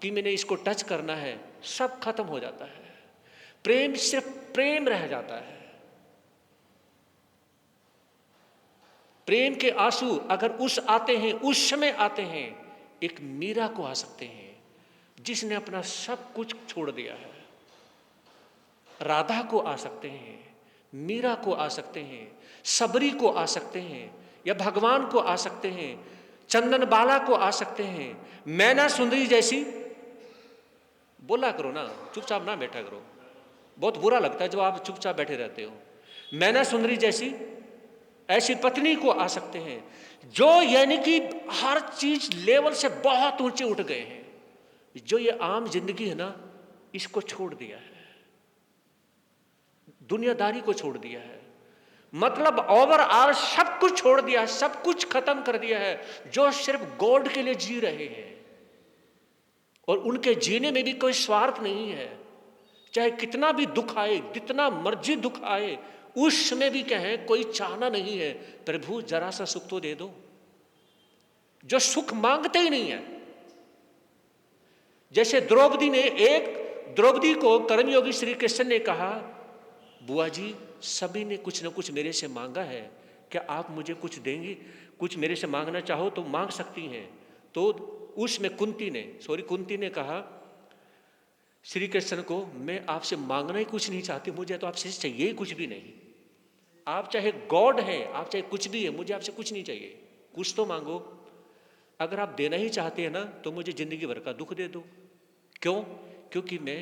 कि मैंने इसको टच करना है, सब खत्म हो जाता है। प्रेम सिर्फ प्रेम रह जाता है। प्रेम के आंसू अगर उस आते हैं, उस समय आते हैं, एक मीरा को आ सकते हैं जिसने अपना सब कुछ छोड़ दिया है। राधा को आ सकते हैं, मीरा को आ सकते हैं, सबरी को आ सकते हैं, या भगवान को आ सकते हैं, चंदन बाला को आ सकते हैं, मैना सुंदरी जैसी। बोला करो ना, चुपचाप ना बैठा करो, बहुत बुरा लगता है जब आप चुपचाप बैठे रहते हो। मैना सुंदरी जैसी ऐसी पत्नी को आ सकते हैं, जो यानी कि हर चीज लेवल से बहुत ऊंचे उठ गए हैं, जो ये आम जिंदगी है ना, इसको छोड़ दिया है, दुनियादारी को छोड़ दिया है, मतलब ओवरऑल सब कुछ छोड़ दिया है, सब कुछ खत्म कर दिया है, जो सिर्फ गॉड के लिए जी रहे हैं। और उनके जीने में भी कोई स्वार्थ नहीं है, चाहे कितना भी दुख आए, जितना मर्जी दुख आए, उस समय भी कहें कोई चाहना नहीं है, प्रभु जरा सा सुख तो दे दो, जो सुख मांगते ही नहीं है। जैसे द्रौपदी को कर्मयोगी श्री कृष्ण ने कहा, बुआ जी सभी ने कुछ न कुछ मेरे से मांगा है, क्या आप मुझे कुछ देंगी? कुछ मेरे से मांगना चाहो तो मांग सकती हैं। तो उसमें कुंती ने कहा श्री कृष्ण को, मैं आपसे मांगना ही कुछ नहीं चाहती, मुझे तो आपसे चाहिए ही कुछ भी नहीं। आप चाहे गॉड हैं, आप चाहे कुछ भी है, मुझे आपसे कुछ नहीं चाहिए, कुछ तो मांगो। अगर आप देना ही चाहते हैं ना, तो मुझे जिंदगी भर का दुख दे दो। क्यों? क्योंकि मैं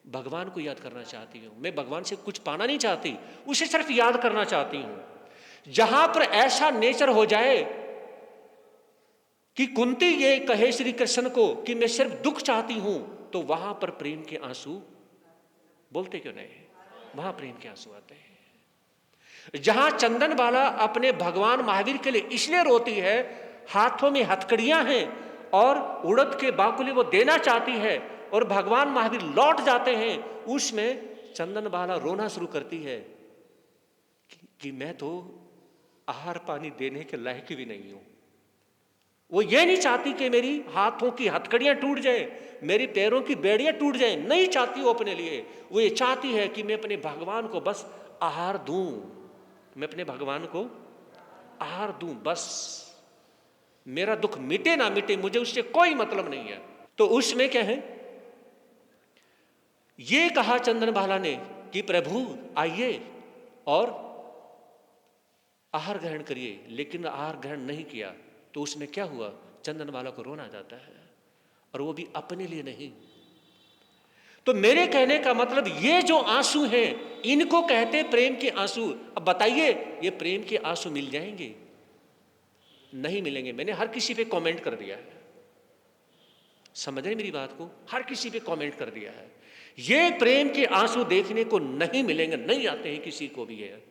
भगवान को याद करना चाहती हूं, मैं भगवान से कुछ पाना नहीं चाहती, उसे सिर्फ याद करना चाहती हूं। जहां पर ऐसा नेचर हो जाए कि कुंती ये कहे श्री कृष्ण को कि मैं सिर्फ दुख चाहती हूं, तो वहां पर प्रेम के आंसू, बोलते क्यों नहीं, वहां प्रेम के आंसू आते हैं। जहां चंदन बाला अपने भगवान महावीर के लिए इसलिए रोती है, हाथों में हथकड़ियां हैं और उड़द के बाकुली वो देना चाहती है, और भगवान महावीर लौट जाते हैं, उसमें चंदन बाला रोना शुरू करती है कि मैं तो आहार पानी देने के लायक भी नहीं हूं। वो ये नहीं चाहती कि मेरी हाथों की हथकड़ियां टूट जाए, मेरी पैरों की बेड़ियां टूट जाए, नहीं चाहती वो अपने लिए। वो ये चाहती है कि मैं अपने भगवान को बस आहार दूं, मैं अपने भगवान को आहार दूं, बस मेरा दुख मिटे ना मिटे, मुझे उससे कोई मतलब नहीं है। तो उसमें क्या है, ये कहा चंदन बाला ने कि प्रभु आइए और आहार ग्रहण करिए, लेकिन आहार ग्रहण नहीं किया। तो उसमें क्या हुआ, चंदन बाला को रोना जाता है, और वो भी अपने लिए नहीं। तो मेरे कहने का मतलब, ये जो आंसू हैं, इनको कहते प्रेम के आंसू। अब बताइए, ये प्रेम के आंसू मिल जाएंगे? नहीं मिलेंगे। मैंने हर किसी पे कमेंट कर दिया है, समझ रहे मेरी बात को? हर किसी पे कमेंट कर दिया है। ये प्रेम के आंसू देखने को नहीं मिलेंगे, नहीं आते हैं किसी को भी है।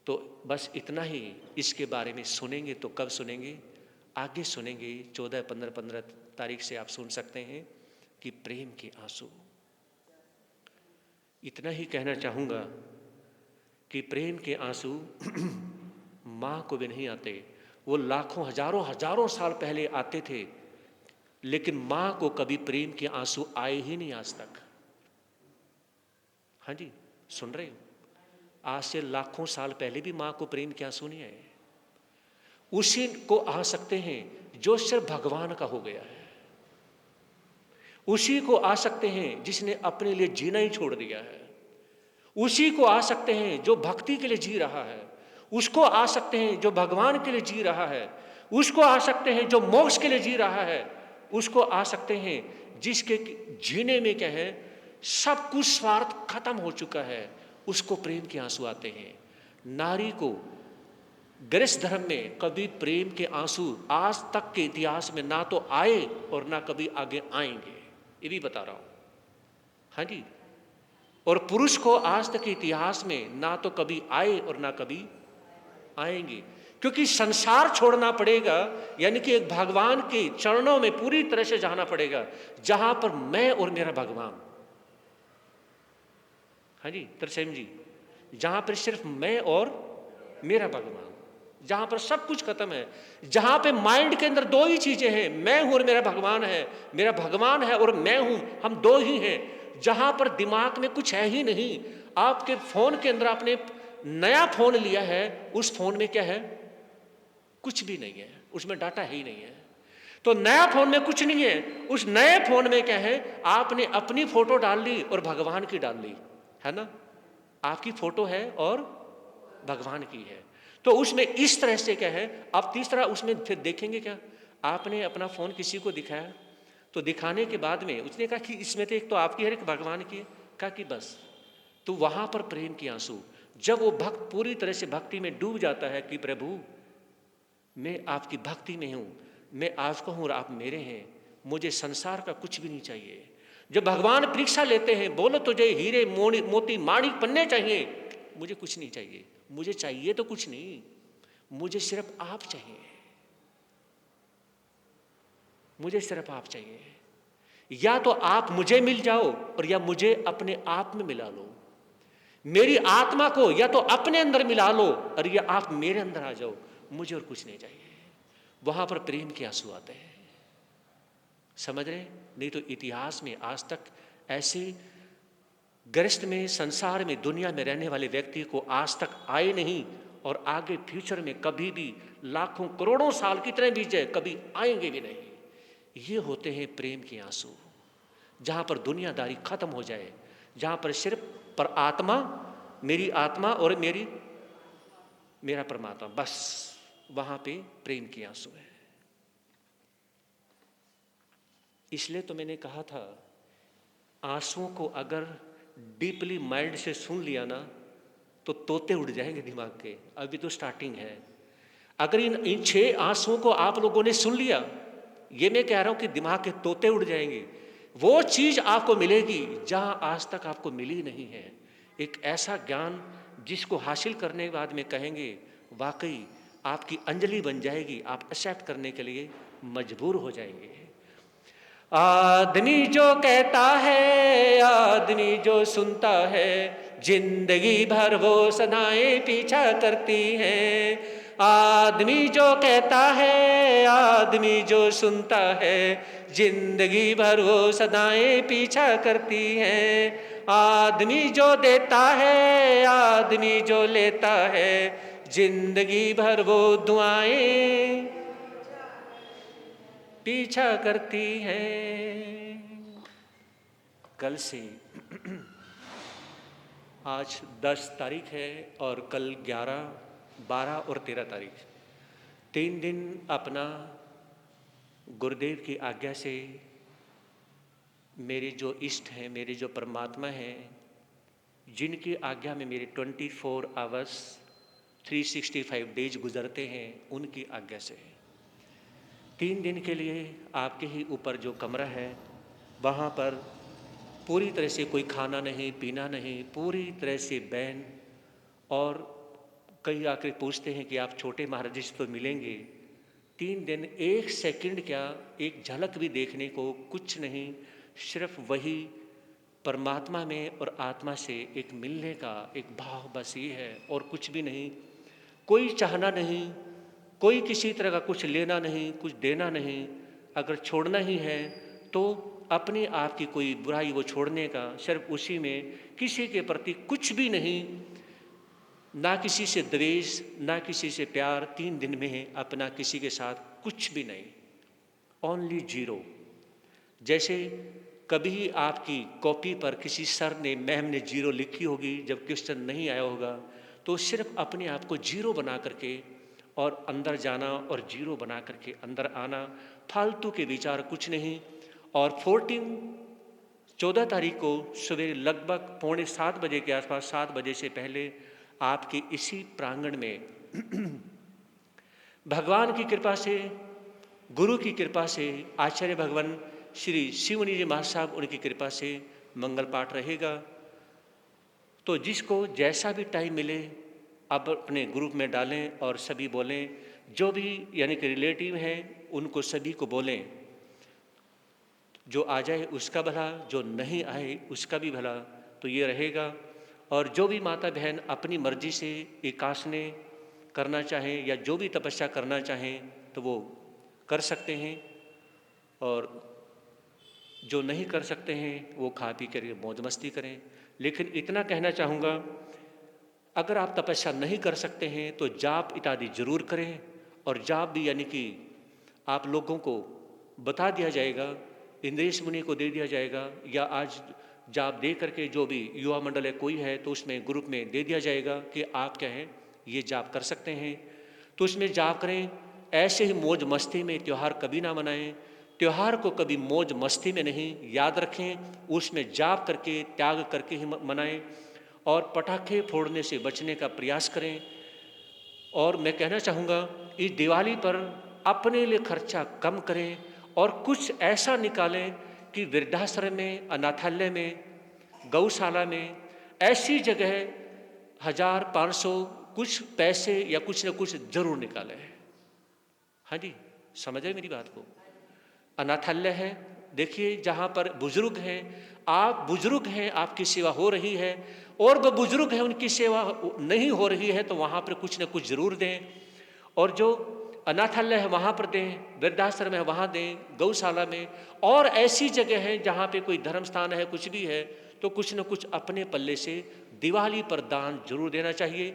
तो बस इतना ही इसके बारे में सुनेंगे। तो कब सुनेंगे? आगे सुनेंगे। 14-15 तारीख से आप सुन सकते हैं कि प्रेम के आंसू। इतना ही कहना चाहूँगा कि प्रेम के आंसू माँ को भी नहीं आते। वो लाखों हजारों साल पहले आते थे, लेकिन माँ को कभी प्रेम के आंसू आए ही नहीं आज तक। हाँ जी, सुन रहे हो? आज से लाखों साल पहले भी माँ को प्रेम के आंसू नहीं आए। उसी को आ सकते हैं जो सिर्फ भगवान का हो गया है। उसी को आ सकते हैं जिसने अपने लिए जीना ही छोड़ दिया है। उसी को आ सकते हैं जो भक्ति के लिए जी रहा है। उसको आ सकते हैं जो भगवान के लिए जी रहा है। उसको आ सकते हैं जो मोक्ष के लिए जी रहा है। उसको आ सकते हैं जिसके जीने में क्या है, सब कुछ स्वार्थ खत्म हो चुका है। उसको प्रेम के आंसू आते हैं। नारी को गृहस्थ धर्म में कभी प्रेम के आंसू आज तक के इतिहास में ना तो आए और ना कभी आगे आएंगे, ये भी बता रहा हूं। हाँ जी। और पुरुष को आज तक के इतिहास में ना तो कभी आए और ना कभी आएंगे, क्योंकि संसार छोड़ना पड़ेगा, यानी कि एक भगवान के चरणों में पूरी तरह से जाना पड़ेगा, जहां पर मैं और मेरा भगवान। हाँ जी तरसेम जी, जहां पर सिर्फ मैं और मेरा भगवान, जहां पर सब कुछ खत्म है, जहां पे माइंड के अंदर दो ही चीजें हैं, मैं हूं और मेरा भगवान है, मेरा भगवान है और मैं हूं, हम दो ही हैं। जहां पर दिमाग में कुछ है ही नहीं। आपके फोन के अंदर आपने नया फोन लिया है, उस फोन में क्या है? कुछ भी नहीं है, उसमें डाटा है ही नहीं है। तो नया फोन में कुछ नहीं है, उस नए फोन में क्या है? आपने अपनी फोटो डाल ली और भगवान की डाल ली, है ना? आपकी फोटो है और भगवान की है। तो उसमें इस तरह से क्या है? अब तीसरा उसमें फिर देखेंगे क्या? आपने अपना फोन किसी को दिखाया, तो दिखाने के बाद में उसने कहा कि इसमें तो एक तो आपकी है, एक भगवान की है। कहा कि बस, तो वहां पर प्रेम के आंसू, जब वो भक्त पूरी तरह से भक्ति में डूब जाता है कि प्रभु मैं आपकी भक्ति में हूं, मैं आपको हूं और आप मेरे हैं, मुझे संसार का कुछ भी नहीं चाहिए। जब भगवान परीक्षा लेते हैं, बोलो तुझे हीरे मोती माणिक पन्ने चाहिए, मुझे कुछ नहीं चाहिए, मुझे चाहिए तो कुछ नहीं, मुझे सिर्फ आप चाहिए, मुझे सिर्फ आप चाहिए। या तो आप मुझे मिल जाओ और या मुझे अपने आप में मिला लो। मेरी आत्मा को या तो अपने अंदर मिला लो और या आप मेरे अंदर आ जाओ, मुझे और कुछ नहीं चाहिए। वहां पर प्रेम के आंसू आते हैं। समझ रहे? नहीं तो इतिहास में आज तक ऐसे गृहस्थ में, संसार में, दुनिया में रहने वाले व्यक्ति को आज तक आए नहीं, और आगे फ्यूचर में कभी भी लाखों करोड़ों साल कितने बीत जाए कभी आएंगे भी नहीं। ये होते हैं प्रेम के आंसू, जहां पर दुनियादारी खत्म हो जाए, जहां पर सिर्फ पर आत्मा, मेरी आत्मा और मेरा परमात्मा, बस वहां पे प्रेम के आंसू है। इसलिए तो मैंने कहा था, आंसुओं को अगर डीपली माइंड से सुन लिया ना, तो तोते उड़ जाएंगे दिमाग के। अभी तो स्टार्टिंग है। अगर इन 6 आंसुओं को आप लोगों ने सुन लिया, ये मैं कह रहा हूं कि दिमाग के तोते उड़ जाएंगे। वो चीज आपको मिलेगी जहां आज तक आपको मिली नहीं है। एक ऐसा ज्ञान जिसको हासिल करने के बाद में कहेंगे वाकई आपकी अंजलि बन जाएगी, आप एक्सेप्ट करने के लिए मजबूर हो जाएंगे। आदमी जो कहता है, आदमी जो सुनता है, जिंदगी भर वो सदाएं पीछा करती हैं। आदमी जो कहता है, आदमी जो सुनता है, जिंदगी भर वो सदाएं पीछा करती हैं। आदमी जो देता है, आदमी जो लेता है, जिंदगी भर वो दुआएं पीछा करती हैं। कल से आज 10 तारीख है और कल 11, 12 और 13 तारीख, 3 दिन अपना गुरुदेव की आज्ञा से मेरे जो इष्ट हैं, मेरे जो परमात्मा हैं, जिनकी आज्ञा में मेरे 24 आवर्स 365 डेज गुजरते हैं, उनकी आज्ञा से 3 दिन के लिए आपके ही ऊपर जो कमरा है, वहाँ पर पूरी तरह से कोई खाना नहीं, पीना नहीं, पूरी तरह से बैन। और कई आकर पूछते हैं कि आप छोटे महाराज से तो मिलेंगे। 3 दिन 1 सेकंड क्या, एक झलक भी देखने को कुछ नहीं, सिर्फ वही परमात्मा में और आत्मा से एक मिलने का एक भाव, बस ये है और कुछ भी नहीं। कोई चाहना नहीं, कोई किसी तरह का कुछ लेना नहीं, कुछ देना नहीं। अगर छोड़ना ही है तो अपने आप की कोई बुराई वो छोड़ने का, सिर्फ उसी में, किसी के प्रति कुछ भी नहीं, ना किसी से द्वेष, ना किसी से प्यार। 3 दिन में अपना किसी के साथ कुछ भी नहीं, ओनली जीरो। जैसे कभी आपकी कॉपी पर किसी सर ने, मैम ने जीरो लिखी होगी जब क्वेश्चन नहीं आया होगा, तो सिर्फ अपने आप को जीरो बना करके और अंदर जाना और जीरो बना करके अंदर आना, फालतू के विचार कुछ नहीं। और 14 तारीख को सवेरे लगभग 6:45 बजे के आसपास, 7 बजे से पहले आपके इसी प्रांगण में भगवान की कृपा से, गुरु की कृपा से, आचार्य भगवान श्री शिवमुनि जी महाराज साहब, उनकी कृपा से मंगल पाठ रहेगा। तो जिसको जैसा भी टाइम मिले अब अपने ग्रुप में डालें और सभी बोलें। जो भी यानी कि रिलेटिव हैं उनको सभी को बोलें। जो आ जाए उसका भला, जो नहीं आए उसका भी भला। तो ये रहेगा। और जो भी माता बहन अपनी मर्जी से एकासने करना चाहें या जो भी तपस्या करना चाहें तो वो कर सकते हैं, और जो नहीं कर सकते हैं वो खा पी कर मौज मस्ती करें। लेकिन इतना कहना चाहूँगा, अगर आप तपस्या नहीं कर सकते हैं तो जाप इत्यादि जरूर करें। और जाप भी यानी कि आप लोगों को बता दिया जाएगा, इंद्रेश मुनि को दे दिया जाएगा, या आज जाप दे करके जो भी युवा मंडल है कोई है तो उसमें ग्रुप में दे दिया जाएगा कि आप क्या है ये जाप कर सकते हैं, तो उसमें जाप करें। ऐसे ही मौज मस्ती में त्यौहार कभी ना मनाएं। त्यौहार को कभी मौज मस्ती में नहीं, याद रखें उसमें जाप करके, त्याग करके ही मनाएं। और पटाखे फोड़ने से बचने का प्रयास करें। और मैं कहना चाहूँगा इस दिवाली पर अपने लिए खर्चा कम करें और कुछ ऐसा निकालें कि वृद्धाश्रम में, अनाथालय में, गौशाला में, ऐसी जगह 1000-500 कुछ पैसे या कुछ न कुछ जरूर निकालें। हाँ जी, समझ आए मेरी बात को। अनाथालय है, देखिए जहाँ पर बुजुर्ग हैं, आप बुजुर्ग हैं, आपकी सेवा हो रही है, और वो बुजुर्ग हैं उनकी सेवा नहीं हो रही है, तो वहाँ पर कुछ न कुछ जरूर दें। और जो अनाथालय है वहाँ पर दें, वृद्धाश्रम है वहाँ दें, गौशाला में, और ऐसी जगह है जहाँ पे कोई धर्म स्थान है, कुछ भी है, तो कुछ न कुछ अपने पल्ले से दिवाली पर दान जरूर देना चाहिए।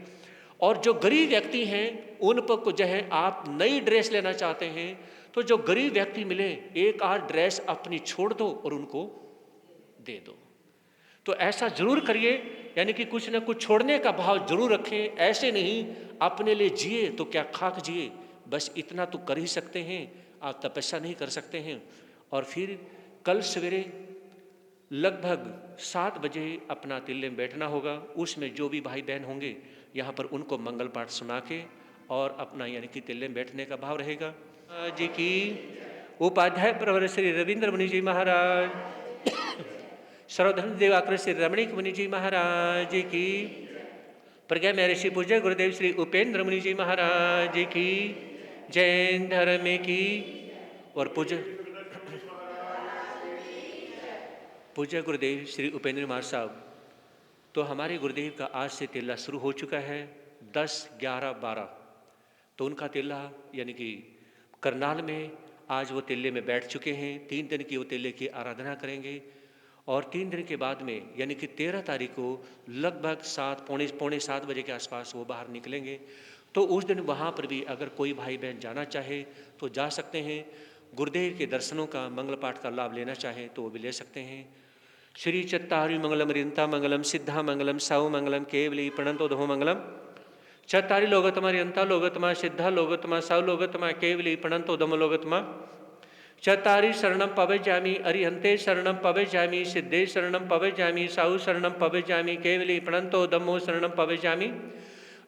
और जो गरीब व्यक्ति हैं उन पर को जो है, आप नई ड्रेस लेना चाहते हैं तो जो गरीब व्यक्ति मिले एक आध ड्रेस अपनी छोड़ दो और उनको दे दो। तो ऐसा जरूर करिए, यानी कि कुछ न कुछ छोड़ने का भाव जरूर रखें। ऐसे नहीं अपने लिए जिए तो क्या खाक जिए, बस इतना तो कर ही सकते हैं, आप तपस्या नहीं कर सकते हैं। और फिर कल सवेरे लगभग 7 बजे अपना तिल्ले में बैठना होगा। उसमें जो भी भाई बहन होंगे यहाँ पर उनको मंगल पाठ सुना के और अपना यानी कि तिल्ले में बैठने का भाव रहेगा। जी की उपाध्याय प्रवर श्री रविंद्र मुनि जी महाराज, सर्वधर्म देवाकर श्री रमणीक मुनि जी महाराज की, प्रज्ञा महर्षि पूज्य गुरुदेव श्री उपेंद्र मुनि जी महाराज की, जैन धर्म की, और पूज्य गुरुदेव श्री उपेंद्र महाराज साहब। तो हमारे गुरुदेव का आज से तिल्ला शुरू हो चुका है 10, 11, 12। तो उनका तिल्ला यानी कि करनाल में आज वो तिल्ले में बैठ चुके हैं। 3 दिन की वो तिल्ले की आराधना करेंगे और 3 दिन के बाद में यानी कि 13 तारीख को लगभग 7, पौने 7 बजे के आसपास वो बाहर निकलेंगे। तो उस दिन वहाँ पर भी अगर कोई भाई बहन जाना चाहे तो जा सकते हैं। गुरुदेव के दर्शनों का, मंगल पाठ का लाभ लेना चाहे तो वो भी ले सकते हैं। श्री चत्तारि मंगलम रिंता मंगलम सिद्धा मंगलम साउ मंगलम केवली प्रणंतो धो मंगलम। चत्तारि लोगतमा रियंता लोगतमा सिद्धा लोगतमा साउ लोगतमा केवली प्रणंतो धम लोगतमा। चत्तारि शरणम पवज्जामि अरिहंते शरणम पवज्जामि सिद्धे शरणम पवज्जामि साउ शरणम पवज्जामि केवली प्रणंतो धम्मो शरणम पवज्जामि।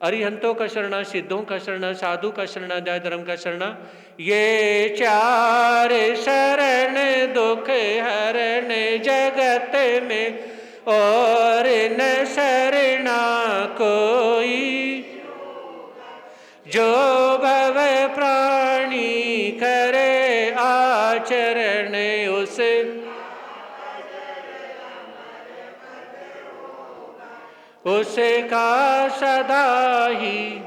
अरिहंतों का शरणा, सिद्धों का शरणा, साधु का शरणा, दया धर्म का शरणा, ये चार शरण दुख हरण जगत में, और न शरणा कोई। जो भव प्राणी करे आचरण, उसे उसका सदा ही